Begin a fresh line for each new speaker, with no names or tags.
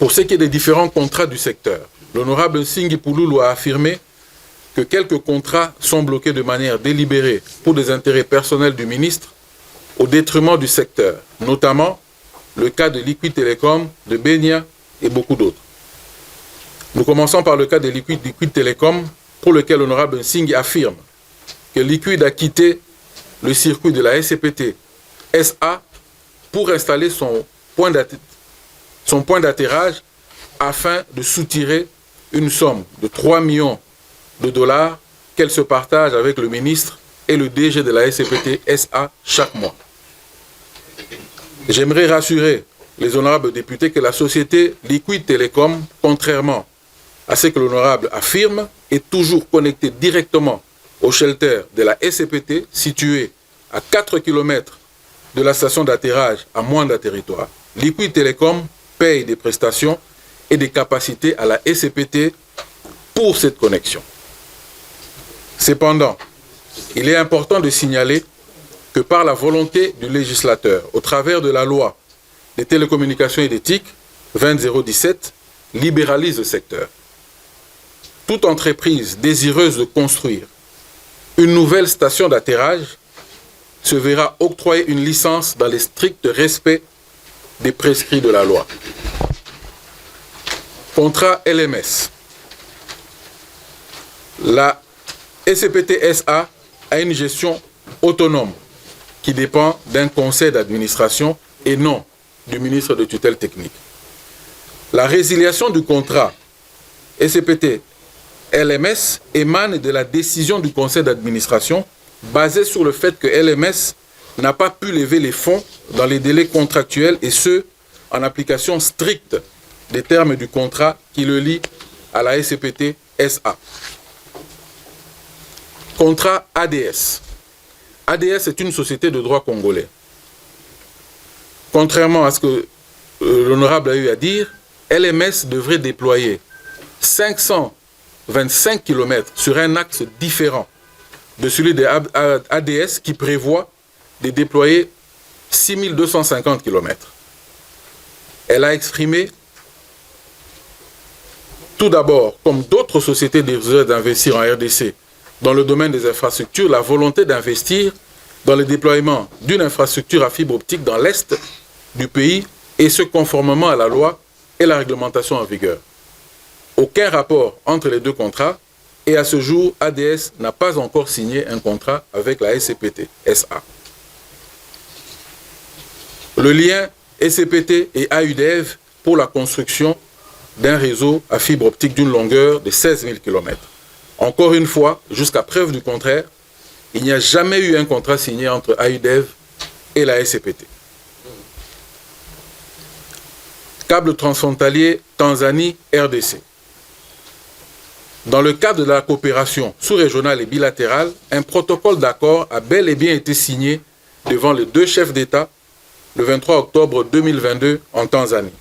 Pour ce qui est des différents contrats du secteur, l'honorable Nsingi Pouloulou a affirmé que quelques contrats sont bloqués de manière délibérée pour des intérêts personnels du ministre au détriment du secteur, notamment le cas de Liquid Telecom, de Benia et beaucoup d'autres. Nous commençons par le cas de Liquid Telecom, pour lequel l'honorable Nsingi affirme que Liquid a quitté le circuit de la SCPT SA pour installer son point d'atterrage afin de soutirer une somme de 3 millions de dollars qu'elle se partage avec le ministre et le DG de la SCPT SA chaque mois. J'aimerais rassurer les honorables députés que la société Liquid Telecom, contrairement à ce que l'honorable affirme, est toujours connectée directement au shelter de la SCPT situé à 4 km de la station d'atterrage à Mwanda territoire. Liquid Telecom paye des prestations et des capacités à la SCPT pour cette connexion. Cependant, il est important de signaler que par la volonté du législateur, au travers de la loi des télécommunications et d'éthique 20017, libéralise le secteur. Toute entreprise désireuse de construire une nouvelle station d'atterrage se verra octroyer une licence dans le strict respect des prescrits de la loi. Contrat LMS. La SCPT SA a une gestion autonome qui dépend d'un conseil d'administration et non du ministre de tutelle technique. La résiliation du contrat SCPT LMS émane de la décision du conseil d'administration basée sur le fait que LMS n'a pas pu lever les fonds dans les délais contractuels et ce, en application stricte des termes du contrat qui le lie à la SCPT SA. Contrat ADS. ADS est une société de droit congolais. Contrairement à ce que l'honorable a eu à dire, LMS devrait déployer 525 km sur un axe différent de celui de ADS qui prévoit de déployer 6250 km. Elle a exprimé tout d'abord, comme d'autres sociétés désireuses d'investir en RDC dans le domaine des infrastructures, la volonté d'investir dans le déploiement d'une infrastructure à fibre optique dans l'Est du pays et ce conformément à la loi et la réglementation en vigueur. Aucun rapport entre les deux contrats et à ce jour, ADS n'a pas encore signé un contrat avec la SCPT SA. Le lien SCPT et AUDEV pour la construction d'un réseau à fibre optique d'une longueur de 16 000 km. Encore une fois, jusqu'à preuve du contraire, il n'y a jamais eu un contrat signé entre AUDEV et la SCPT. Câble transfrontalier Tanzanie-RDC. Dans le cadre de la coopération sous-régionale et bilatérale, un protocole d'accord a bel et bien été signé devant les deux chefs d'État le 23 octobre 2022 en Tanzanie.